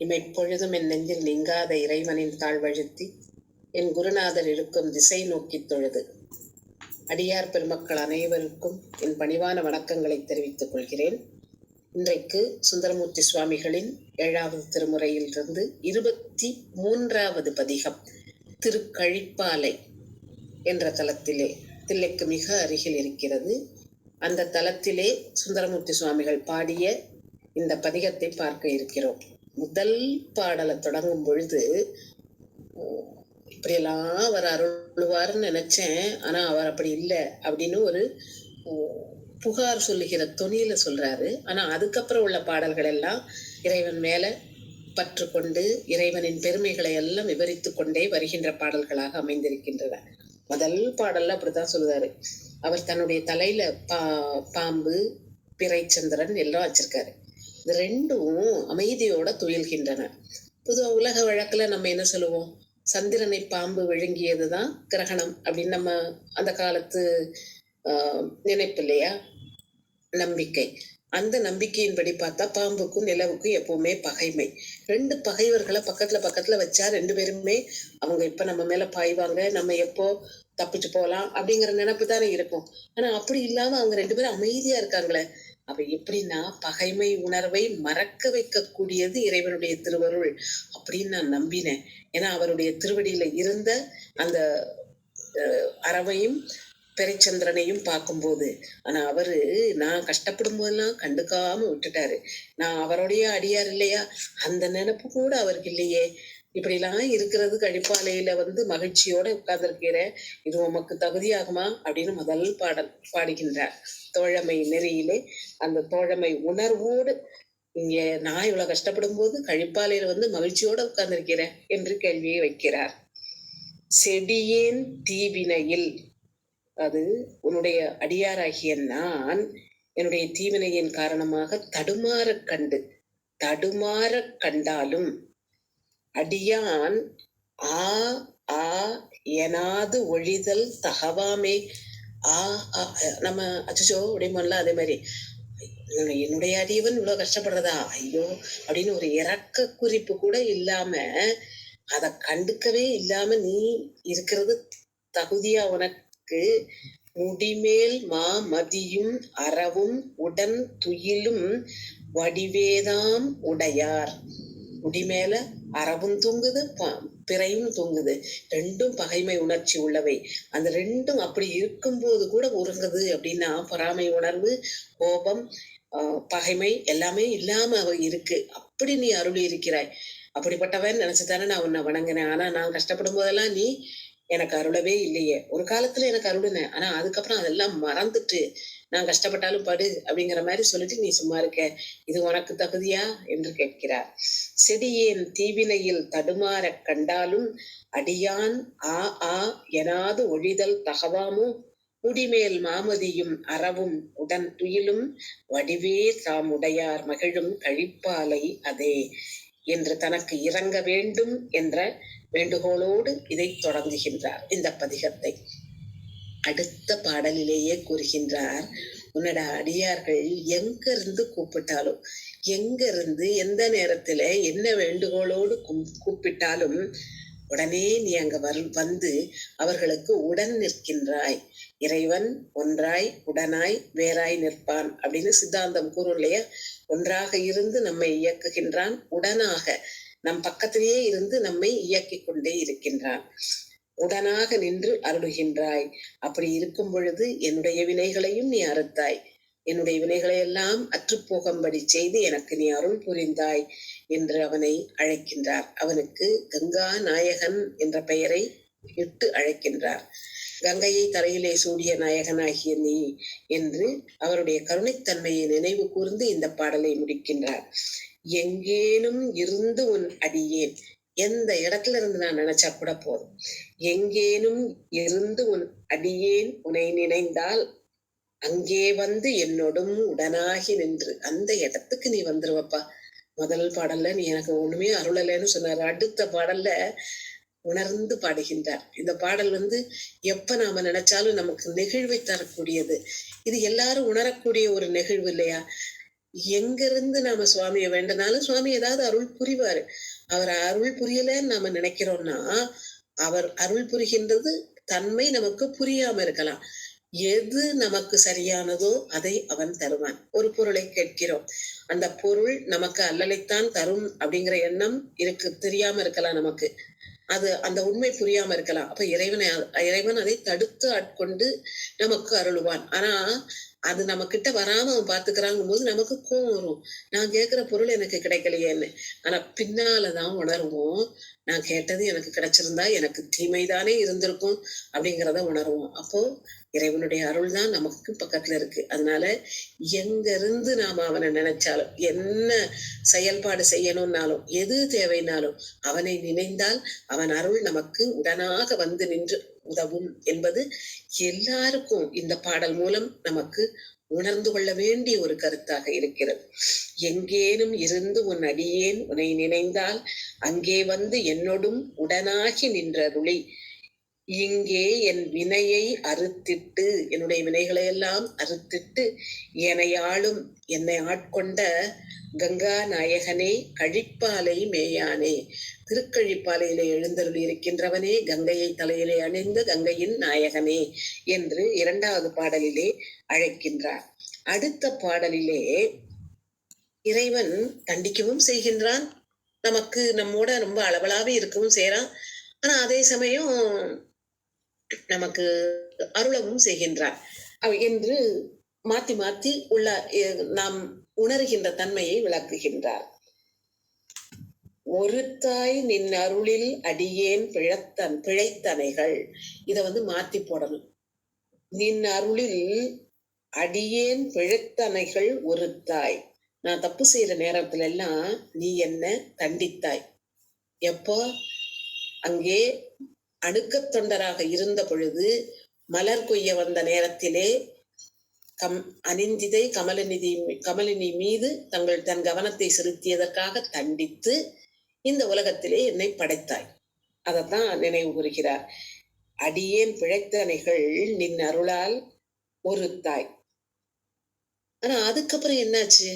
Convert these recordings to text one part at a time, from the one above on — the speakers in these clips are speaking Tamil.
இமைப்பொழுதும் என் நெஞ்சில் நீங்காத இறைவனின் தாழ்வழுத்தி என் குருநாதர் இருக்கும் திசை நோக்கித் தொழுது அடியார் பெருமக்கள் அனைவருக்கும் என் பணிவான வணக்கங்களை தெரிவித்துக் கொள்கிறேன். இன்றைக்கு சுந்தரமூர்த்தி சுவாமிகளின் 7வது திருமுறையிலிருந்து 23வது பதிகம் திருக்கழிப்பாலை என்ற தலத்திலே, தில்லைக்கு மிக அருகில் இருக்கிறது. அந்த தலத்திலே சுந்தரமூர்த்தி சுவாமிகள் பாடிய இந்த பதிகத்தை பார்க்க இருக்கிறோம். முதல் பாடலை தொடங்கும் பொழுது இப்படியெல்லாம் அவர் அருள்வார்னு நினைச்சேன், ஆனா அவர் அப்படி இல்லை அப்படின்னு ஒரு புகார் சொல்லுகிற தொனியில சொல்றாரு. ஆனா அதுக்கப்புறம் உள்ள பாடல்கள் எல்லாம் இறைவன் மேல பற்று கொண்டு இறைவனின் பெருமைகளை எல்லாம் விவரித்து கொண்டே வருகின்ற பாடல்களாக அமைந்திருக்கின்றன. முதல் பாடல்ல அப்படித்தான் சொல்லுவாரு. அவர் தன்னுடைய தலையில பாம்பு, பிறைச்சந்திரன் எல்லாம் வச்சிருக்காரு. இது ரெண்டும் அமைதியோட துயில்கின்றன. பொதுவாக உலக வழக்குல நம்ம என்ன சொல்லுவோம், சந்திரனை பாம்பு விழுங்கியதுதான் கிரகணம் அப்படின்னு நம்ம அந்த காலத்து நினைப்பு இல்லையா, நம்பிக்கை. அந்த நம்பிக்கையின்படி பார்த்தா பாம்புக்கும் நிலவுக்கும் எப்பவுமே பகைமை. ரெண்டு பகைவர்களை பக்கத்துல வச்சா ரெண்டு பேருமே அவங்க எப்ப நம்ம மேல பாய்வாங்க, நம்ம எப்போ தப்பிச்சு போலாம் அப்படிங்கிற நினைப்பு தானே இருக்கும். ஆனா அப்படி இல்லாம அவங்க ரெண்டு பேரும் அமைதியா இருக்காங்களே. அப்ப எப்படின்னா, பகைமை உணர்வை மறக்க வைக்கக்கூடியது இறைவனுடைய திருவருள் அப்படின்னு நான் நம்பினேன். ஏன்னா அவருடைய திருவடியில இருந்த அந்த அரவையும் பெரிச்சந்திரனையும் பார்க்கும்போது, ஆனா அவரு நான் கஷ்டப்படும் போதெல்லாம் கண்டுக்காம விட்டுட்டாரு. நான் அவருடைய அடியார் இல்லையா, அந்த நினைப்பு கூட அவருக்கு இல்லையே. இப்படிலாம் இருக்கிறது கழிப்பாலையில மகிழ்ச்சியோட உட்கார்ந்துருக்கிற, இது உமக்கு தகுதியாகுமா அப்படின்னு முதல் பாடல் பாடுகின்றார். தோழமை நெறியிலே அந்த தோழமை உணர்வோடு, இங்க நான் இவ்வளவு கஷ்டப்படும் போது கழிப்பாலையில மகிழ்ச்சியோட உட்கார்ந்திருக்கிறேன் என்று கேள்வியை வைக்கிறார். செடியேன் தீவினையில், அது உன்னுடைய அடியாராகிய நான் என்னுடைய தீவினையின் காரணமாக தடுமாற கண்டாலும் அடியான் ஆ ஆ எனாது ஒழிதல் தகவாமே. நம்ம அச்சோ அப்படிமல்ல, அதே மாதிரி என்னுடைய அடியவன் இவ்வளவு கஷ்டப்படுறதா, ஐயோ அப்படின்னு ஒரு இறக்க குறிப்பு கூட இல்லாம, அதை கண்டுக்கவே இல்லாம நீ இருக்கிறது தகுதியா உனக்கு. முடிமேல் மதியும் அறவும் உடன் துயிலும் வடிவேதாம் உடையார். முடிமேல அறவும் தூங்குது, பிறையும் தூங்குது. ரெண்டும் பகைமை உணர்ச்சி உள்ளவை. அந்த ரெண்டும் அப்படி இருக்கும்போது கூட உறங்குது அப்படின்னா, பொறாமை உணர்வு, கோபம், பகைமை எல்லாமே இல்லாம அவ இருக்கு. அப்படி நீ அருளி இருக்கிறாய். அப்படிப்பட்டவன் நினைச்சுதானே நான் உன்னை வணங்கினேன். ஆனா நான் கஷ்டப்படும் போதெல்லாம் நீ எனக்கு அருளவே இல்லையே. ஒரு காலத்துல எனக்கு அருளுனேன், ஆனா அதுக்கப்புறம் அதெல்லாம் மறந்துட்டு நான் கஷ்டப்பட்டாலும் படு அப்படிங்கிற மாதிரி சொல்லிட்டு நீ சும்மா இருக்க. இது உனக்கு தகுதியா என்று கேட்கிறார். செடியேன் தீவினையில் தடுமாற கண்டாலும் அடியான் ஆ ஆ எனாது ஒழிதல் தகவாமோ. முடிமேல் மாமதியும் அறவும் உடன் துயிலும் வடிவே தாமுடையார் மகிழும் கழிப்பாலை அதே என்று தனக்கு இறங்க வேண்டும் என்ற வேண்டுகோளோடு இதை தொடங்குகின்றார் இந்த பதிகத்தை. அடுத்த பாடலிலேயே கூறுகின்றார், உன்னோட அடியார்கள் எங்க இருந்து கூப்பிட்டாலும், எங்க இருந்து எந்த நேரத்துல என்ன வேண்டுகோளோடு கூப்பிட்டாலும் உடனே நீ அங்க வந்து அவர்களுக்கு உடன் நிற்கின்றாய். இறைவன் ஒன்றாய் உடனாய் வேறாய் நிற்பான் அப்படின்னு சித்தாந்தம் கூறும் இல்லையா. ஒன்றாக இருந்து நம்மை இயக்குகின்றான், உடனாக நம் பக்கத்திலேயே இருந்து நம்மை இயக்கி கொண்டே இருக்கின்றான். உடனாக நின்று அருளுகின்றாய். அப்படி இருக்கும் பொழுது என்னுடைய வினைகளையும் நீ அறுத்தாய். என்னுடைய வினைகளை எல்லாம் அற்றுப்போகும்படி செய்து எனக்கு நீ அருள் புரிந்தாய் என்று அவனை அழைக்கின்றார். அவனுக்கு கங்கா நாயகன் என்ற பெயரை இட்டு அழைக்கின்றார். கங்கையை தரையிலே சூடிய நாயகனாகிய நீ என்று அவருடைய கருணைத்தன்மையை நினைவு கூர்ந்து இந்த பாடலை முடிக்கின்றார். எங்கேனும் இருந்து உன் அடியேன், எந்த இடத்துல இருந்து நான் நினைச்சா கூட போதும். எங்கேனும் இருந்து உன் அடியேன் உன்னை நினைந்தால் அங்கே என்னோடும் உடனாகி நின்று, அந்த இடத்துக்கு நீ வந்துருவப்பா. முதல் பாடல்ல நீ எனக்கு ஒண்ணுமே அருளலைன்னு சொன்னார். அடுத்த பாடல்ல உணர்ந்து பாடுகின்றார். இந்த பாடல் எப்ப நாம நினைச்சாலும் நமக்கு நெகிழ்வை தரக்கூடியது. இது எல்லாரும் உணரக்கூடிய ஒரு நெகிழ்வு இல்லையா. எங்கிருந்து நாம சுவாமியை வேண்டினாலும் சுவாமி ஏதாவது அருள் புரிவாரு. அவர் அருள் புரியலன்னு நாம நினைக்கிறோம்னா, அவர் அருள் புரிகின்றது தன்மை நமக்கு புரியாம இருக்கலாம். எது நமக்கு சரியானதோ அதை அவன் தருவான். ஒரு பொருளை கேட்கிறோம், அந்த பொருள் நமக்கு அல்லலைத்தான் தரும் அப்படிங்கிற எண்ணம் தெரியாம இருக்கலாம் நமக்கு. அது அந்த உண்மை புரியாம இருக்கலாம். அப்ப இறைவன் அதை தடுத்து ஆட்கொண்டு நமக்கு அருளுவான். ஆனா அது நம்ம கிட்ட வராம அவன் பாத்துக்கிறாங்கும் போது நமக்கு கோவம் வரும். நான் கேட்கிற பொருள் எனக்கு கிடைக்கலையேன்னு. ஆனா பின்னாலதான் உணர்வோம், நான் கேட்டது எனக்கு கிடைச்சிருந்தா எனக்கு தீமைதானே இருந்திருக்கும் அப்படிங்கிறத உணர்வோம். அப்போ இறைவனுடைய அருள் தான் நமக்கு பக்கத்துல இருக்கு. அதனால எங்க இருந்து நாம அவனை நினைச்சாலும், என்ன செயல்பாடு செய்யணும்னாலும், எது தேவைனாலும் அவனை நினைந்தால் அவன் அருள் நமக்கு உடனாக வந்து நின்று உதவும் என்பது எல்லாருக்கும் இந்த பாடல் மூலம் நமக்கு உணர்ந்து கொள்ள வேண்டிய ஒரு கருத்தாக இருக்கிறது. எங்கேனும் இருந்து உன் அடியேன் உன்னை நினைந்தால் அங்கே வந்து என்னோடும் உடனாகி நின்றருளி இங்கே என் வினையை அறுத்திட்டு, என்னுடைய வினைகளை எல்லாம் அறுத்திட்டு என்னை என்னை ஆட்கொண்ட கங்கா நாயகனே கழிப்பாலை மேயானே, திருக்கழிப்பாலையிலே எழுந்தருளி இருக்கின்றவனே, கங்கையை தலையிலே அணிந்த கங்கையின் நாயகனே என்று 2வது பாடலிலே அழைக்கின்றார். அடுத்த பாடலிலே இறைவன் தண்டிக்கவும் செய்கின்றான், நமக்கு நம்மோட ரொம்ப அளவலாவே இருக்கவும் செய்யறான். ஆனா அதே சமயம் நமக்கு அருளவும் செய்கின்றார் என்று மாத்தி மாத்தி உள்ள நாம் உணர்கின்ற தன்மையை விளக்குகின்றார். ஒருத்தாய் நின் அருளில் அடியேன் பிழைத்தனைகள், இத மாத்தி போடணும். நின் அருளில் அடியேன் பிழைத்தனைகள் ஒருத்தாய், நான் தப்பு செய்யற நேரத்துல எல்லாம் நீ என்ன தண்டித்தாய். எப்போ? அங்கே அடுக்கத் தொண்டராக இருந்த பொழுது மலர் கொய்ய வந்த நேரத்திலே அனிந்திதை கமலினி மீது தன் கவனத்தை செலுத்தியதற்காக தண்டித்து இந்த உலகத்திலே என்னை படைத்தாய். அதைத்தான் நினைவு கூறுகிறார். அடியேன் பிழைத்தனைகள் நின் அருளால் ஒரு தாய். ஆனா அதுக்கப்புறம் என்னாச்சு?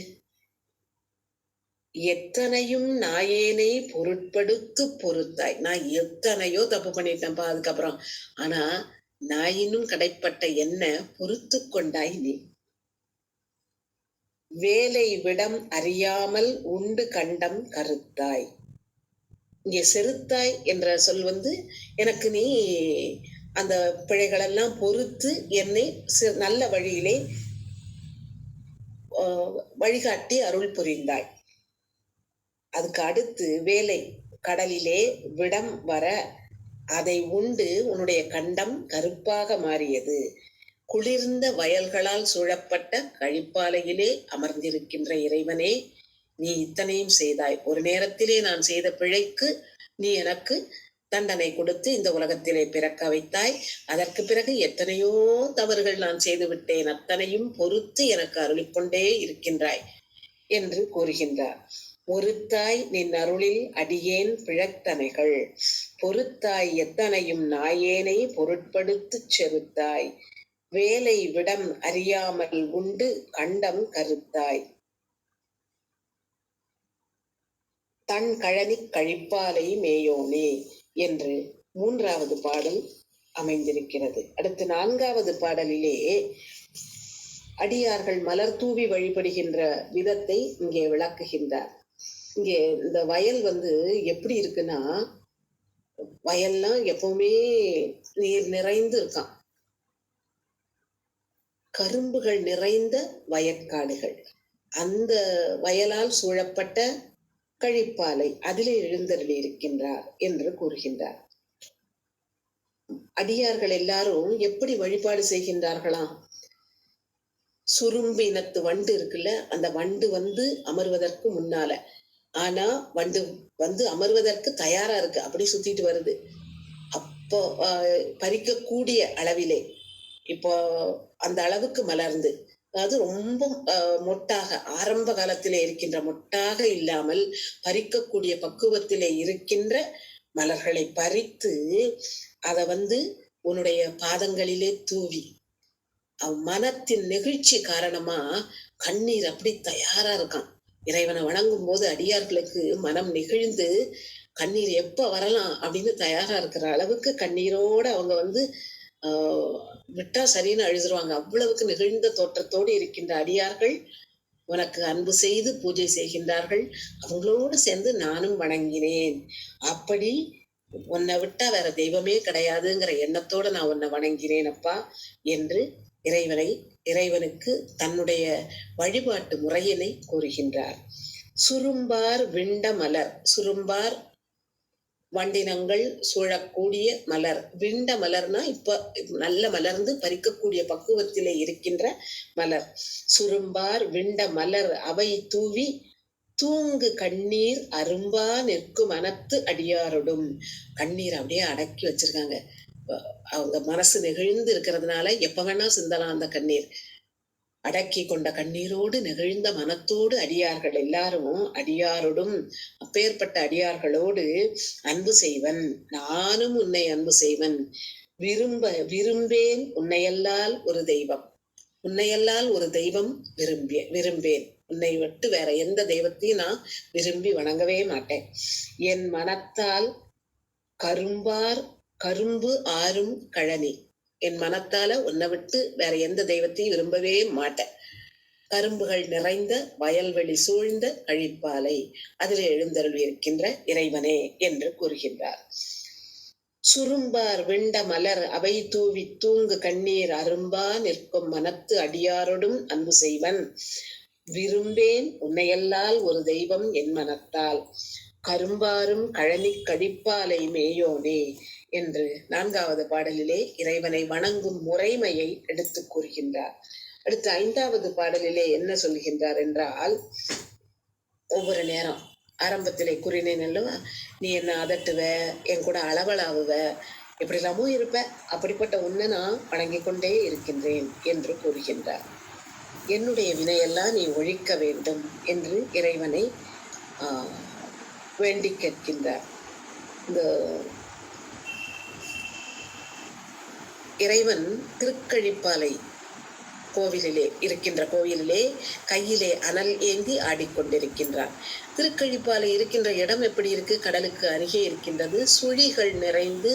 எத்தனையும் நாயேனை பொருட்படுத்து பொறுத்தாய். நான் எத்தனையோ தப்பு பண்ணிட்டேன்ப்பா அதுக்கப்புறம். ஆனா நாயினும் கடைப்பட்ட என்ன பொறுத்து கொண்டாய் நீ. வேலை விடம் அறியாமல் உண்டு கண்டம் கருத்தாய். இங்கே செருத்தாய் என்ற சொல் எனக்கு நீ அந்த பிழைகளெல்லாம் பொறுத்து என்னை நல்ல வழியிலே வழிகாட்டி அருள் புரிந்தாய். அதுக்கு அடுத்து வேலை கடலிலே விடம் வர அதை உண்டு உன்னுடைய கண்டம் கருப்பாக மாறியது. குளிர்ந்த வயல்களால் சூழப்பட்ட கழிப்பாலையிலே அமர்ந்திருக்கின்ற இறைவனே, நீ இத்தனையும் செய்தாய். ஒரு நேரத்திலே நான் செய்த பிழைக்கு நீ எனக்கு தண்டனை கொடுத்து இந்த உலகத்திலே பிறக்க வைத்தாய். அதற்கு பிறகு எத்தனையோ தவறுகள் நான் செய்து விட்டேன், அத்தனையும் பொறுத்து எனக்கு அருளிக்கொண்டே இருக்கின்றாய் என்று கூறுகின்றார். ஒருத்தாய் நின் அருளில் அடியேன் பிழைத்தனைகள் பொறுத்தாய் எத்தனையும் நாயேனை பொருட்படுத்து செருத்தாய். வேலை விடம் அறியாமல் உண்டு கண்டம் கருத்தாய். தன் கழனி கழிப்பாலை மேயோனே என்று 3வது பாடல் அமைந்திருக்கிறது. அடுத்து 4வது பாடலிலே அடியார்கள் மலர் தூவி வழிபடுகின்ற விதத்தை இங்கே விளக்குகின்றார். இங்கே இந்த வயல் எப்படி இருக்குன்னா, வயல்லாம் எப்பவுமே நீர் நிறைந்து இருக்கான். கரும்புகள் நிறைந்த வயற்காடுகள், அந்த வயலால் சூழப்பட்ட கழிப்பாலை, அதிலே எழுந்தருளி இருக்கின்றார் என்று கூறுகின்றார். அடியார்கள் எல்லாரும் எப்படி வழிபாடு செய்கின்றார்களாம்? சுரும்பு இனத்து வண்டு இருக்குல்ல, அந்த வண்டு அமர்வதற்கு முன்னால, ஆனா வண்டு அமர்வதற்கு தயாரா இருக்கு, அப்படி சுத்திட்டு வருது. அப்போ பறிக்கக்கூடிய அளவிலே இப்போ அந்த அளவுக்கு மலர்ந்து, அதாவது ரொம்ப மொட்டாக, ஆரம்ப காலத்திலே இருக்கின்ற மொட்டாக இல்லாமல் பறிக்கக்கூடிய பக்குவத்திலே இருக்கின்ற மலர்களை பறித்து அதை உன்னுடைய பாதங்களிலே தூவி, மனத்தின் நெகிழ்ச்சி காரணமா கண்ணீர் அப்படி தயாரா இருக்கான். இறைவனை வணங்கும் போது அடியார்களுக்கு மனம் நெகிழ்ந்து கண்ணீர் எப்ப வரலாம் அப்படின்னு தயாரா இருக்கிற அளவுக்கு கண்ணீரோட அவங்க வந்து விட்டா சரின்னு அழுதுருவாங்க. அவ்வளவுக்கு நெகிழ்ந்த தோற்றத்தோடு இருக்கின்ற அடியார்கள் உனக்கு அன்பு செய்து பூஜை செய்கின்றார்கள். அவங்களோடு சேர்ந்து நானும் வணங்கினேன். அப்படி உன்னை விட்டா வேற தெய்வமே கிடையாதுங்கிற எண்ணத்தோட நான் உன்னை வணங்கினேன் அப்பா என்று இறைவனுக்கு தன்னுடைய வழிபாட்டு முறையினை கூறுகின்றார். சுரும்பார் விண்ட மலர், சுரும்பார் வண்டினங்கள் சூழக்கூடிய மலர். விண்ட மலர்னா இப்ப நல்ல மலர்ந்து பறிக்கக்கூடிய பக்குவத்திலே இருக்கின்ற மலர். சுரும்பார் விண்ட மலர் அவை தூவி தூங்கு கண்ணீர் அரும்பா நிற்கும் மனத்து அடியாரோடும். கண்ணீர் அப்படியே அடக்கி வச்சிருக்காங்க. அவங்க மனசு நெகிழ்ந்து இருக்கிறதுனால எப்ப வேணா சிந்தலாம் அந்த கண்ணீர். அடக்கி கொண்ட கண்ணீரோடு நெகிழ்ந்த மனத்தோடு அடியார்கள் எல்லாரும் அடியாரோடும் அப்பேற்பட்ட அடியார்களோடு அன்பு செய்வன். நானும் உன்னை அன்பு செய்வன். விரும்பேன் உன்னையல்லால் ஒரு தெய்வம். உன்னையல்லால் ஒரு தெய்வம் விரும்பேன். உன்னை விட்டு வேற எந்த தெய்வத்தையும் நான் விரும்பி வணங்கவே மாட்டேன். என் மனத்தால் கரும்பு ஆறும் கழனி. என் மனத்தால உன்னை விட்டு வேற எந்த தெய்வத்தையும் விரும்பவே மாட்டேன். கரும்புகள் நிறைந்த வயல்வெளி சூழ்ந்த கழிப்பாலை, அதில் எழுந்தருள் இருக்கின்ற இறைவனே என்று கூறுகின்றார். சுரும்பார் விண்ட மலர் அவை தூவி தூங்கு கண்ணீர் அரும்பா நிற்கும் மனத்து அடியாரோடும் அன்பு செய்வன். விரும்பேன் உன்னையல்லால் ஒரு தெய்வம் என் மனத்தால் கரும்பாரும் கழனி கழிப்பாலை மேயோனே என்று 4வது பாடலிலே இறைவனை வணங்கும் முறைமையை எடுத்து கூறுகின்றார். அடுத்து 5வது பாடலிலே என்ன சொல்கின்றார் என்றால், ஒவ்வொரு நேரம் ஆரம்பத்திலே கூறினேன் அல்லவா, நீ என்ன அதட்டுவ, என் கூட அளவலாவுவ, எப்படி எல்லாமோ இருப்ப, அப்படிப்பட்ட உன்னை நான் வணங்கி கொண்டே இருக்கின்றேன் என்று கூறுகின்றார். என்னுடைய வினையெல்லாம் நீ ஒழிக்க வேண்டும் என்று இறைவனை வேண்டி கேட்கின்றார். இந்த இறைவன் திருக்கழிப்பாலை கோவிலிலே கையிலே அனல் ஏந்தி ஆடிக்கொண்டிருக்கின்றார். திருக்கழிப்பாலை இருக்கின்ற இடம் எப்படி இருக்கு? கடலுக்கு அருகே இருக்கின்றது. சுழிகள் நிறைந்து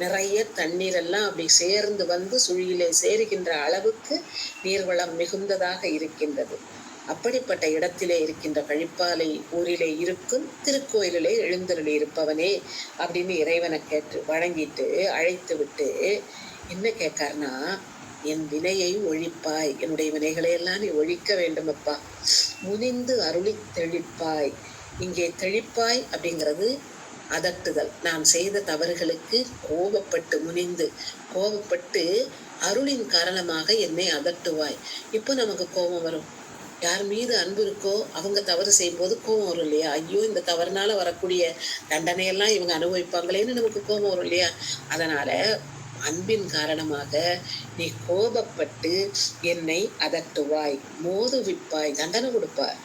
நிறைய தண்ணீர் எல்லாம் அப்படி சேர்ந்து வந்து சுழியிலே சேருகின்ற அளவுக்கு நீர்வளம் மிகுந்ததாக இருக்கின்றது. அப்படிப்பட்ட இடத்திலே இருக்கின்ற கழிப்பாலை ஊரிலே இருக்கும் திருக்கோயிலே எழுந்தருளி இருப்பவனே அப்படின்னு இறைவனை கேட்டு வணங்கிட்டு அழைத்து விட்டு என்ன கேட்காருன்னா, என் வினையை ஒழிப்பாய், என்னுடைய வினைகளை எல்லாம் நீ ஒழிக்க வேண்டும் அப்பா. முனிந்து அருளி தெளிப்பாய். இங்கே தெளிப்பாய் அப்படிங்கிறது அதட்டுதல். நான் செய்த தவறுகளுக்கு கோபப்பட்டு அருளின் காரணமாக என்னை அதட்டுவாய். இப்போ நமக்கு கோபம் வரும். யார் மீது அன்பு இருக்கோ அவங்க தவறு செய்யும் போது கோபம் வரும் இல்லையா? ஐயோ, இந்த தவறுனால வரக்கூடிய தண்டனையெல்லாம் இவங்க அனுபவிப்பாங்களேன்னு நமக்கு கோபம் வரும் இல்லையா? அதனால அன்பின் காரணமாக நீ கோபப்பட்டு என்னை அதட்டுவாய், மோதுவிப்பாய், தண்டனை கொடுப்பாய்.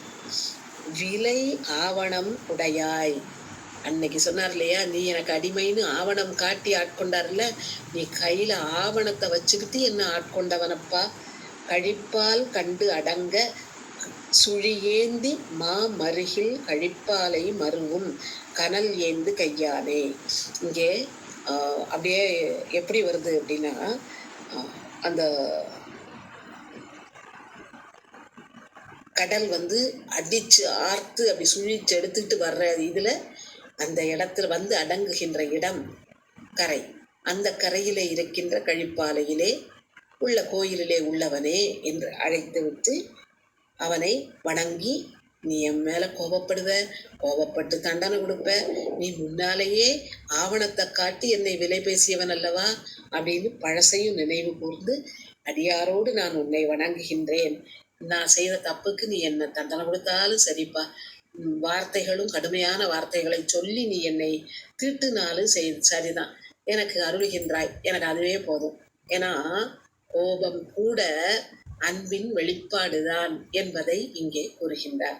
விலை ஆவணம் உடையாய். அன்னைக்கு சொன்னார் இல்லையா, நீ எனக்கு அடிமைன்னு ஆவணம் காட்டி ஆட்கொண்டார்ல, நீ கையில ஆவணத்தை வச்சுக்கிட்டு என்ன ஆட்கொண்டவனப்பா. கழிப்பால் கண்டு அடங்க சுழியேந்தி மருகில் கழிப்பாலை மருவும் கனல் ஏந்து கையானே. இங்கே அப்படியே எப்படி வருது அப்படின்னா, அந்த கடல் வந்து அடிச்சு ஆர்த்து அப்படி சுழிச்சு எடுத்துக்கிட்டு வர்ற இதுல அந்த இடத்துல வந்து அடங்குகின்ற இடம் கரை. அந்த கரையிலே இருக்கின்ற கழிப்பாலையிலே உள்ள கோயிலிலே உள்ளவனே என்று அழைத்து விட்டு அவனை வணங்கி, நீ என் மேல கோபப்பட்டு தண்டனை கொடுப்ப, நீ முன்னாலேயே ஆவணத்தை காட்டி என்னை விலை பேசியவன் அல்லவா அப்படின்னு பழசையும் நினைவு கூர்ந்து, அடியாரோடு நான் உன்னை வணங்குகின்றேன். நான் செய்த தப்புக்கு நீ என்ன தண்டனை கொடுத்தாலும் சரிப்பா. வார்த்தைகளும் கடுமையான வார்த்தைகளை சொல்லி நீ என்னை திட்டுனாலும் சரிதான், எனக்கு அருளுகின்றாய், எனக்கு அதுவே போதும். ஏன்னா கோபம் கூட அன்பின் வெளிப்பாடுதான் என்பதை இங்கே கூறுகின்றார்.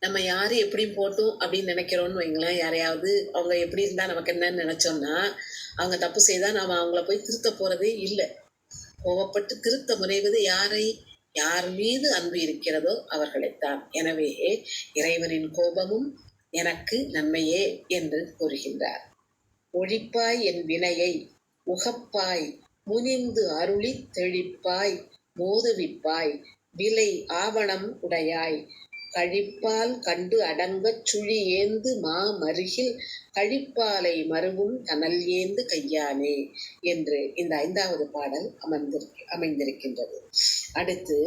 நம்ம யாரு எப்படி போட்டும் அப்படின்னு நினைக்கிறோம்னு வைங்களேன். யாரையாவது அவங்க எப்படி இருந்தா நமக்கு என்னன்னு நினைச்சோம்னா, அவங்க தப்பு செய்தா நாம அவங்கள போய் திருத்த போறதே இல்லை. கோபப்பட்டு திருத்த முனைவது யாரை? யார் மீது அன்பு இருக்கிறதோ அவர்களைத்தான். எனவே இறைவனின் கோபமும் எனக்கு நன்மையே என்று கூறுகின்றார். ஒழிப்பாய் என் வினையை உகப்பாய் முனிந்து அருளி தெளிப்பாய் மோதுவிப்பாய் விலை ஆவணம் உடையாய் கழிப்பால் கண்டு அடங்கச் சுழி ஏந்து மா மருகில் கழிப்பாலை மருவும் கனல் ஏந்து கையானே என்று இந்த 5வது பாடல் அமைந்திருக்கின்றது. அடுத்து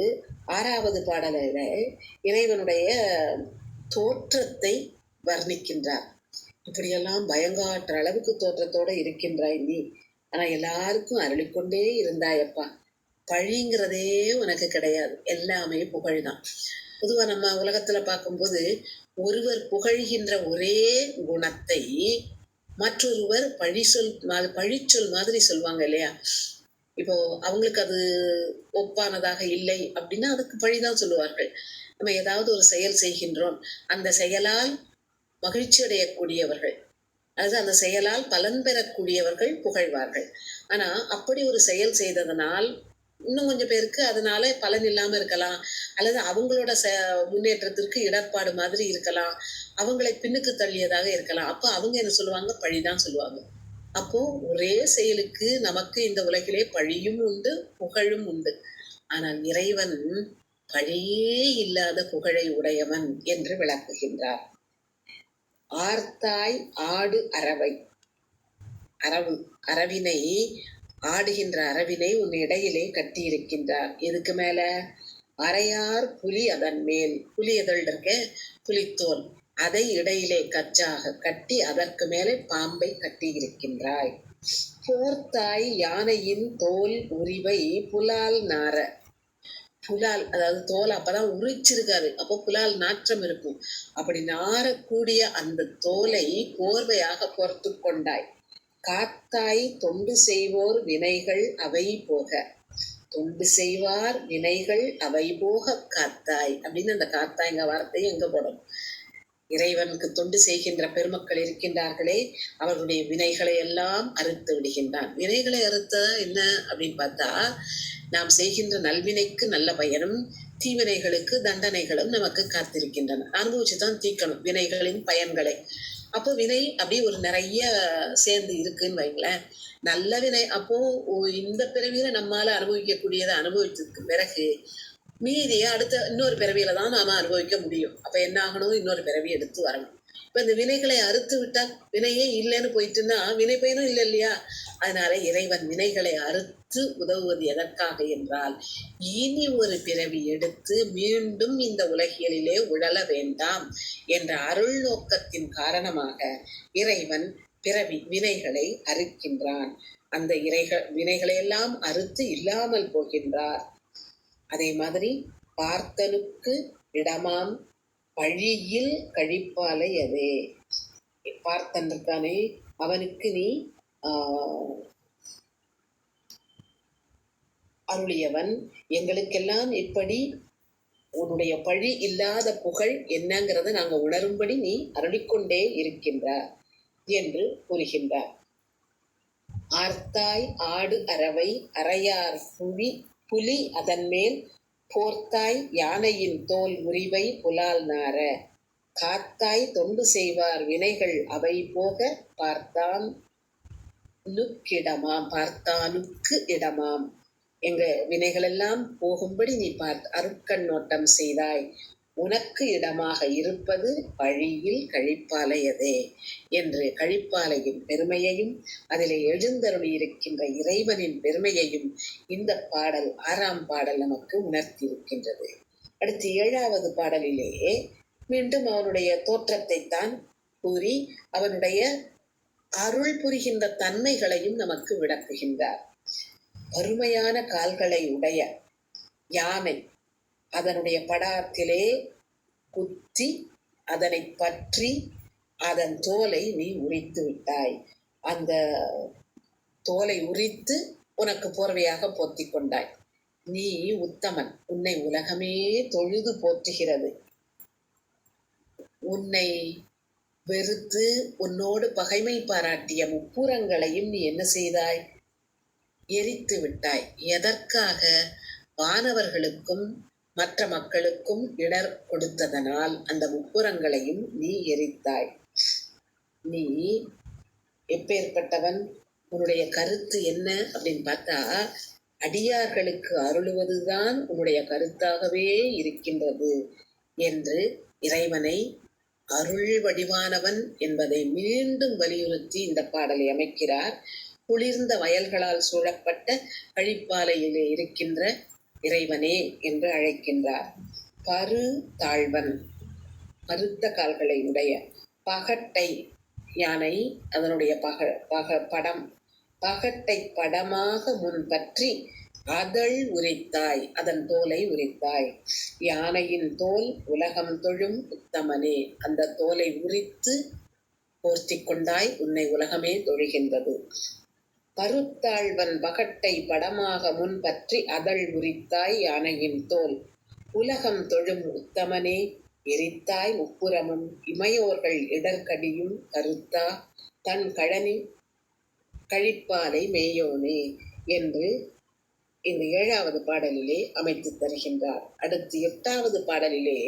6வது பாடலில் இறைவனுடைய தோற்றத்தை வர்ணிக்கின்றார். இப்படியெல்லாம் பயங்காற்ற அளவுக்கு தோற்றத்தோட இருக்கின்றாய் நீ, ஆனா எல்லாருக்கும் அருளிக்கொண்டே இருந்தாயப்பா. பழிங்கிறதே உனக்கு கிடையாது, எல்லாமே புகழ்தான். பொதுவா நம்ம உலகத்துல பார்க்கும்போது ஒருவர் புகழ்கின்ற ஒரே குணத்தை மற்றொருவர் பழிச்சொல் மாதிரி சொல்லுவாங்க இல்லையா? இப்போ அவங்களுக்கு அது ஒப்பானதாக இல்லை அப்படின்னா அதுக்கு பழிதான் சொல்லுவார்கள். நம்ம ஏதாவது ஒரு செயல் செய்கின்றோம், அந்த செயலால் மகிழ்ச்சி அடையக்கூடியவர்கள், அது அந்த செயலால் பலன் பெறக்கூடியவர்கள் புகழ்வார்கள். ஆனா அப்படி ஒரு செயல் செய்ததனால் இன்னும் கொஞ்சம் பேருக்கு அதனால பலன் இல்லாம இருக்கலாம், அல்லது அவங்களோட முன்னேற்றத்திற்கு இடர்பாடு மாதிரி இருக்கலாம், அவங்களை பின்னுக்கு தள்ளியதாக இருக்கலாம். அப்போ அவங்க என்ன சொல்லுவாங்க? பழிதான் சொல்லுவாங்க. அப்போ ஒரே செயலுக்கு நமக்கு இந்த உலகிலே பழியும் உண்டு, புகழும் உண்டு. ஆனால் இறைவன் பழியே இல்லாத புகழை உடையவன் என்று விளக்குகின்றார். ஆர்த்தாய் ஆடு அரவை, அரவினை ஆடுகின்ற அரவினை உன் இடையிலே கட்டி இருக்கின்றார். எதுக்கு மேல? அரையார் புலி அதன் மேல், புலி எதழ் இருக்க புலித்தோல், அதை இடையிலே கச்சாக கட்டி அதற்கு மேலே பாம்பை கட்டி இருக்கின்றாய். போர்த்தாய் யானையின் தோல் உரிவை புலால் நார, புலால் அதாவது தோல் அப்பதான் உரிச்சிருக்காரு, அப்போ புலால் நாற்றம் இருக்கும். அப்படி நாரக்கூடிய அந்த தோலை போர்வையாக பொறுத்து கொண்டாய். காத்தாய் தொண்டு செய்வோர் வினைகள் அவை போக, தொண்டு செய்வார் வினைகள் அவை போக காத்தாய் அப்படின்னு அந்த காத்தாய்ங்க வார்த்தை எங்க போடணும்? இறைவனுக்கு தொண்டு செய்கின்ற பெருமக்கள் இருக்கின்றார்களே, அவர்களுடைய வினைகளை எல்லாம் அறுத்து விடுகின்றான். வினைகளை அறுத்த என்ன அப்படின்னு பார்த்தா, நாம் செய்கின்ற நல்வினைக்கு நல்ல பயனும் தீவினைகளுக்கு தண்டனைகளும் நமக்கு காத்திருக்கின்றன. அனுபவிச்சுதான் தீர்க்கணும் வினைகளின் பயன்களை. அப்போ வினை அப்படி ஒரு நிறைய சேர்ந்து இருக்குன்னு வைங்களேன். நல்ல வினை அப்போ இந்த பிறவியில நம்மால அனுபவிக்கக்கூடியதை அனுபவிச்சதுக்கு பிறகு மீதியை அடுத்த இன்னொரு பிறவியில தான் நாம அனுபவிக்க முடியும். அப்ப என்ன ஆகணும்? இன்னொரு பிறவி எடுத்து வரணும். இப்ப இந்த வினைகளை அறுத்து விட்டால் வினையே இல்லைன்னு போயிட்டுன்னா வினை பயனும் இல்லை இல்லையா? அதனால இறைவன் வினைகளை அறுத்து உதவுவது எதற்காக என்றால், இனி ஒரு பிறவி எடுத்து மீண்டும் இந்த உலகியலிலே உழல வேண்டாம் என்ற அருள் நோக்கத்தின் காரணமாக இறைவன் பிறவி வினைகளை அறுக்கின்றான். அந்த வினைகளை எல்லாம் அறுத்து இல்லாமல் போகின்றார். அதே மாதிரி பார்த்தனுக்கு இடமாம் பழியில் கழிப்பாலை அதே. பார்த்தன் இருக்கானே, அவனுக்கு நீ அருளியவன், எங்களுக்கெல்லாம் இப்படி உன்னுடைய பழி இல்லாத புகழ் என்னங்கிறத நாங்க உணரும்படி நீ அருளிக்கொண்டே இருக்கின்றார் என்று கூறுகின்றார். ஆர்த்தாய் ஆடு அரவை அரையார் புலி அதன் மேல் போர்த்தாய் யானையின் தோல் உரிவை புலால் நார, காத்தாய் தொண்டு செய்வார் வினைகள் அவை போக பார்த்தானுக்கு இடமாம். எங்க வினைகளெல்லாம் போகும்படி நீ அருட்கண்ணோட்டம் செய்தாய். உனக்கு இடமாக இருப்பது பழியில் கழிப்பாலையதே என்று கழிப்பாலையின் பெருமையையும் அதிலே எழுந்தருளி இருக்கின்ற இறைவனின் பெருமையையும் இந்த பாடல் 6ஆம் பாடல் நமக்கு உணர்த்தியிருக்கின்றது. அடுத்து 7வது பாடலிலே மீண்டும் அவனுடைய தோற்றத்தை தான் கூறி அவனுடைய அருள் புரிகின்ற தன்மைகளையும் நமக்கு விளக்குகின்றார். வறுமையான கால்களை உடைய யானை அதனுடைய படாத்திலே குத்தி அதனை பற்றி அதன் தோலை நீ உரித்து விட்டாய். அந்த தோலை உரித்து உனக்கு போர்வையாக போர்த்தி கொண்டாய். நீ உத்தமன், உன்னை உலகமே தொழுது போற்றுகிறது. உன்னை வெறுத்து உன்னோடு பகைமை பாராட்டிய முப்புறங்களையும் நீ என்ன செய்தாய்? எரித்து விட்டாய். எதற்காக? வானவர்களுக்கும் மற்ற மக்களுக்கும் இடர் கொடுத்ததனால் அந்த முப்புறங்களையும் நீ எரித்தாய். நீ எப்பேற்பட்டவன், உன்னுடைய கருத்து என்ன அப்படின்னு பார்த்தா, அடியார்களுக்கு அருளுவதுதான் உன்னுடைய கருத்தாகவே இருக்கின்றது என்று இறைவனை அருள் வடிவானவன் என்பதை மீண்டும் வலியுறுத்தி இந்த பாடலை அமைக்கிறார். குளிர்ந்த வயல்களால் சூழப்பட்ட கழிப்பாலையிலே இருக்கின்ற இறைவனே என்று அழைக்கின்றார். பரு தாழ்வன், பருத்த கால்களை உடைய, பகட்டை யானை அதனுடைய படம், பகட்டை படமாக முன் பற்றி அதழ் உரித்தாய், அதன் தோலை உரித்தாய். யானையின் தோல் உலகம் தொழும் உத்தமனே, அந்த தோலை உரித்து போர்த்தி கொண்டாய், உன்னை உலகமே தொழுகின்றது. பருத்தாழ்வன் பகட்டை படமாக முன் பற்றி அதழ் உரித்தாய் யானையின் தோல், உலகம் தொழும் உத்தமனே எரித்தாய் முப்புறமும், இமையோர்கள் இடர்கடியும் கருத்தா தன் கழனி கழிப்பாலை மேயோனே என்று இந்த 7வது பாடலிலே அமைத்து தருகின்றார். அடுத்து 8வது பாடலிலே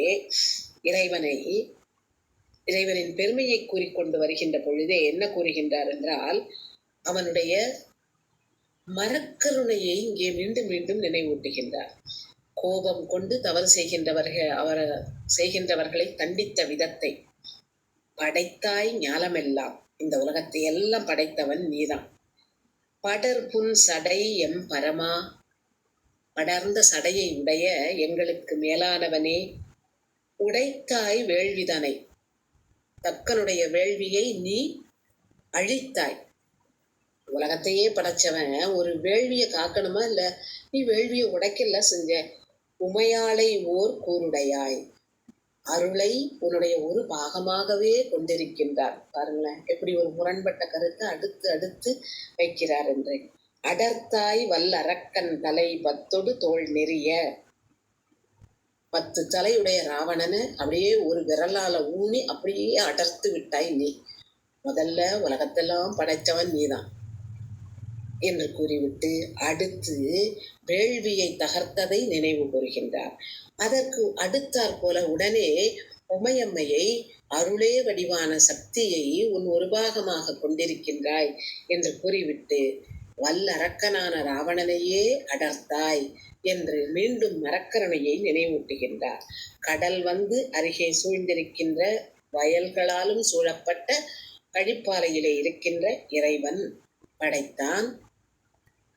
இறைவனின் பெருமையை கூறிக்கொண்டு வருகின்ற பொழுதே என்ன கூறுகின்றார் என்றால், அவனுடைய மரக்கருணையை இங்கே மீண்டும் மீண்டும் நினைவூட்டுகின்றார். கோபம் கொண்டு தவறு செய்கின்றவர்களை தண்டித்த விதத்தை, படைத்தாய் ஞாலமெல்லாம், இந்த உலகத்தை எல்லாம் படைத்தவன் நீதான். படர் புன் சடை எம் பரமா, படர்ந்த சடையை உடைய எங்களுக்கு மேலானவனே, உடைத்தாய் வேள்விதனை, தக்கனுடைய வேள்வியை நீ அழித்தாய். உலகத்தையே படைச்சவன் ஒரு வேள்வியை காக்கணுமா இல்ல, நீ வேள்வியை உடைக்கல செஞ்ச. உமையாளை ஓர் கூருடையாய், அருளை உன்னுடைய ஒரு பாகமாகவே கொண்டிருக்கின்றார். பாருங்களேன், எப்படி ஒரு முரண்பட்ட கருத்தை அடுத்து அடுத்து வைக்கிறார் என்று. அடர்த்தாய் வல்லரக்கன் தலை 10 தோள் நெறிய, 10 தலையுடைய ராவணனை அப்படியே ஒரு விரலால ஊனி அப்படியே அடர்த்து விட்டாய் நீ. முதல்ல உலகத்தெல்லாம் படைத்தவன் நீதான் என்று கூறிவிட்டு அடுத்து வேள்வியை தகர்த்ததை நினைவு கூறுகின்றார். அதற்கு அடுத்தாற் போல உடனே உமையம்மையை, அருளே வடிவான சக்தியை உன் ஒரு பாகமாக கொண்டிருக்கின்றாய் என்று கூறிவிட்டு வல்லரக்கனான ராவணனையே அடர்த்தாய் என்று மீண்டும் மரக்கருணையை நினைவூட்டுகின்றார். கடல் வந்து அருகே சூழ்ந்திருக்கின்ற வயல்களாலும் சூழப்பட்ட கழிப்பாலையிலே இருக்கின்ற இறைவன் படைத்தான்.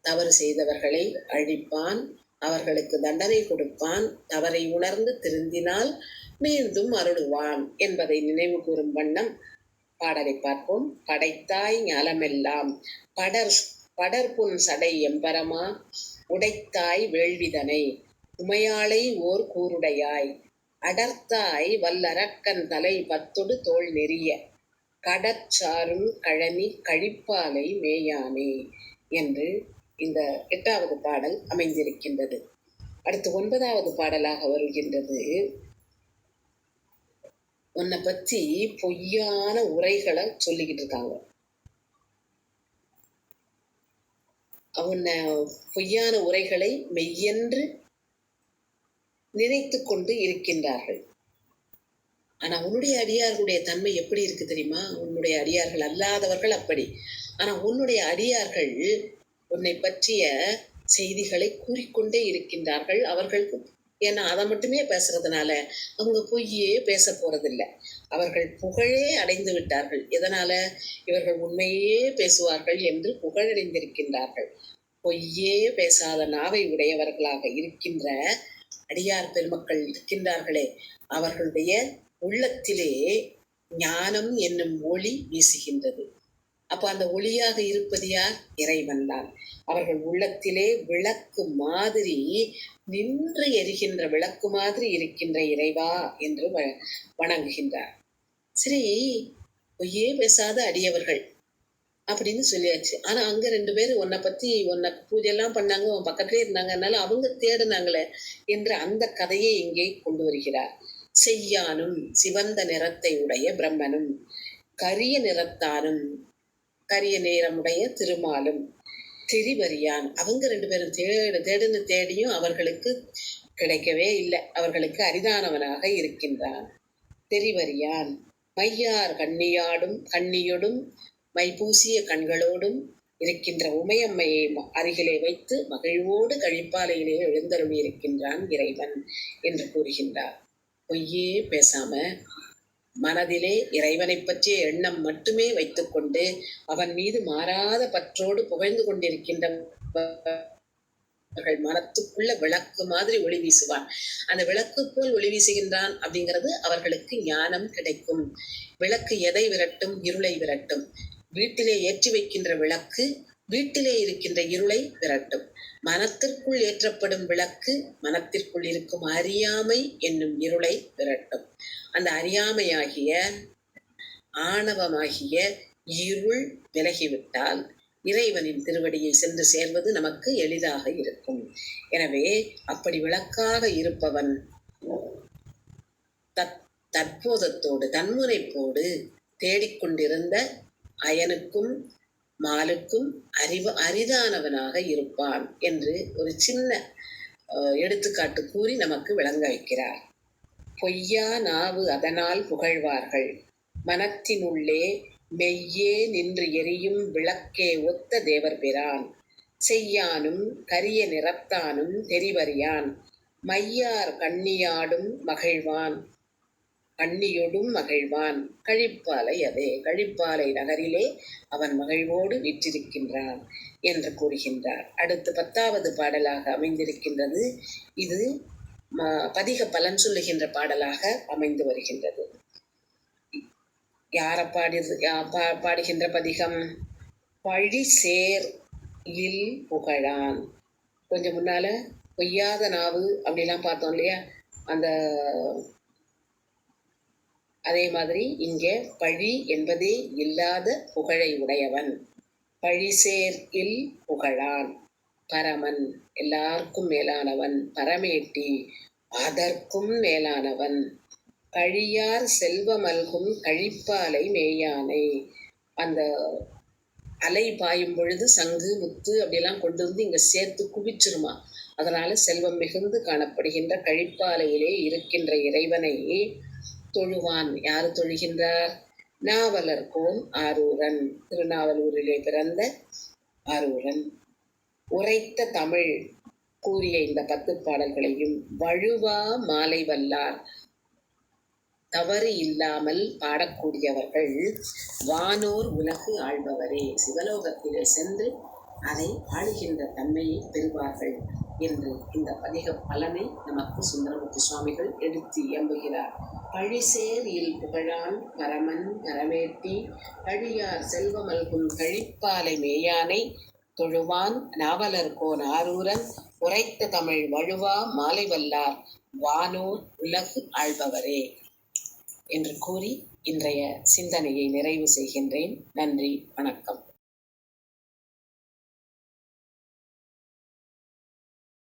தவறு செய்தவர்களை அழிப்பான், அவர்களுக்கு தண்டனை கொடுப்பான், தவறை உணர்ந்து திருந்தினால் மீண்டும் அருளுவான் என்பதை நினைவு கூறும் வண்ணம் பாடலை பார்ப்போம். படைத்தாய் ஞாலமெல்லாம், படர்புன் சடை எம்பரமா, உடைத்தாய் வேள்விதனை, உமையாளை ஓர் கூருடையாய், அடர்த்தாய் வல்லரக்கன் தலை 10 தோள் நெறிய, கடற்சாரும் கழனி கழிப்பாலை மேயானே என்று இந்த 8வது பாடல் அமைந்திருக்கின்றது. அடுத்து 9வது பாடலாக வருகின்றது. உன்னை பற்றி பொய்யான உரைகளை சொல்லிக்கிட்டு இருக்காங்க. உன்னை பொய்யான உரைகளை மெய்யென்று நினைத்து கொண்டு இருக்கின்றார்கள். ஆனா உன்னுடைய அடியார்களுடைய தன்மை எப்படி இருக்கு தெரியுமா? உன்னுடைய அடியார்கள் அல்லாதவர்கள் அப்படி. ஆனா உன்னுடைய அடியார்கள் உன்னை பற்றிய செய்திகளை கூறிக்கொண்டே இருக்கின்றார்கள். அவர்களுக்கு ஏன்னா அதை மட்டுமே பேசுறதுனால அவங்க பொய்யே பேச போறதில்லை. அவர்கள் புகழே அடைந்து விட்டார்கள். எதனால? இவர்கள் உண்மையே பேசுவார்கள் என்று புகழடைந்திருக்கின்றார்கள். பொய்யே பேசாத நாவை உடையவர்களாக இருக்கின்ற அடியார் பெருமக்கள் இருக்கின்றார்களே, அவர்களுடைய உள்ளத்திலே ஞானம் என்னும் ஒளி வீசுகின்றது. அப்ப அந்த ஒளியாக இருப்பது யார்? இறைவன் தான். அவர்கள் உள்ளத்திலே விளக்கு மாதிரி நின்று எரிகின்ற விளக்கு மாதிரி இருக்கின்ற இறைவா என்று வணங்குகின்றார். சரி, பொய்யே பேசாத அடியவர்கள் அப்படின்னு சொல்லியாச்சு. ஆனா அங்க 2 பேர் உன்னை பத்தி பூஜை எல்லாம் பண்ணாங்க, உன் பக்கத்திலே இருந்தாங்கனால அவங்க தேடினாங்களே என்ற அந்த கதையை இங்கே கொண்டு வருகிறார். செய்யானும் சிவந்த நிறத்தை உடைய பிரம்மனும், கரிய நிறத்தானும் கரிய நேரமுடைய திருமாலும், திரிவரியான். அவங்க 2 பேரும் தேடுன்னு தேடியும் அவர்களுக்கு கிடைக்கவே இல்லை. அவர்களுக்கு அரிதானவனாக இருக்கின்றான். தெரிவறியான். மையார் கண்ணியோடும் மைபூசிய கண்களோடும் இருக்கின்ற உமையம்மையை அருகிலே வைத்து மகிழ்வோடு கழிப்பாலையிலே எழுந்தருளி இருக்கின்றான் இறைவன் என்று கூறுகின்றார். பொய்யே பேசாம மனதிலே இறைவனை பற்றிய எண்ணம் மட்டுமே வைத்துக்கொண்டு அவன் மீது மாறாத பற்றோடு புகழ்ந்து கொண்டிருக்கின்றவர்கள் மனத்துக்குள்ள விளக்கு மாதிரி ஒளி வீசுவான். அந்த விளக்கு போல் ஒளி வீசுகின்றான் அப்படிங்கிறது அவர்களுக்கு ஞானம் கிடைக்கும். விளக்கு எதை விரட்டும்? இருளை விரட்டும். வீட்டிலே ஏற்றி வைக்கின்ற விளக்கு வீட்டிலே இருக்கின்ற இருளை விரட்டும். மனத்திற்குள் ஏற்றப்படும் விளக்கு மனத்திற்குள் இருக்கும் அறியாமை என்னும் இருளை விரட்டும். அந்த அறியாமையாகிய ஆணவமாகிய இருள் விலகிவிட்டால் இறைவனின் திருவடியை சென்று சேர்வது நமக்கு எளிதாக இருக்கும். எனவே அப்படி விளக்காக இருப்பவன் தற்போதத்தோடு தன்முனைப்போடு தேடிக்கொண்டிருந்த அயனுக்கும் மாலுக்கும் அரிதானவனாக இருப்பான் என்று ஒரு சின்ன எடுத்துக்காட்டு கூறி நமக்கு விளங்க வைக்கிறார். பொய்யா நாவு அதனால் புகழ்வார்கள், மனத்தினுள்ளே மெய்யே நின்று எரியும் விளக்கே ஒத்த தேவர் பிரான், செய்யானும் கரிய நிறத்தானும் தெரிவறியான், மையார் கண்ணியோடும் மகிழ்வான், கழிப்பாலை அதே கழிப்பாலை நகரிலே அவன் மகிழ்வோடு வீற்றிருக்கின்றான் என்று கூறுகின்றார். அடுத்து 10வது பாடலாக அமைந்திருக்கின்றது. இது பதிக பலன் சொல்லுகின்ற பாடலாக அமைந்து வருகின்றது. யார பாடுகின்ற பதிகம்? பழி சேர் இல் புகழான். கொஞ்சம் முன்னால பொய்யாத நாவு அப்படிலாம் பார்த்தோம் இல்லையா? அந்த அதே மாதிரி இங்கே பழி என்பதே இல்லாத புகழை உடையவன். பழிசேர் இல் புகழான், பரமன் எல்லாருக்கும் மேலானவன், பரமேட்டி அதற்கும் மேலானவன், கழியார் செல்வமல்கும் கழிப்பாலை மேயானை. அந்த அலை பாயும் பொழுது சங்கு முத்து அப்படியெல்லாம் கொண்டு வந்து இங்க சேர்த்து குவிச்சிருமா. அதனால செல்வம் மிகுந்து காணப்படுகின்ற கழிப்பாலையிலே இருக்கின்ற இறைவனை தொழுவான். யாரு தொழுகின்றார்? நாவலர்கோன் ஆரூரன், திருநாவலூரிலே பிறந்த ஆரூரன். உரைத்த தமிழ் கூறிய இந்த 10 பாடல்களையும் வழுவா மாலை வல்லார், தவறு இல்லாமல் பாடக்கூடியவர்கள் வானோர் உலகு ஆள்பவரே, சிவலோகத்திலே சென்று அதை ஆளுகின்ற தன்மையை பெறுவார்கள் என்று இந்த பதிக பலனை நமக்கு சுந்தரமூர்த்தி சுவாமிகள் எடுத்து இயம்புகிறார். பழிசேர் இல் புகழான், பரமன் பரமேட்டி, கழியார் செல்வமல்கும் கழிப்பாலை மேயானை, தொழுவான் நாவலர்கோன் ஆரூரன், உரைத்த தமிழ் வழுவா மாலை வல்லார், வானோர் உலகு ஆள்பவரே என்று கூறி இன்றைய சிந்தனையை நிறைவு செய்கின்றேன். நன்றி, வணக்கம்.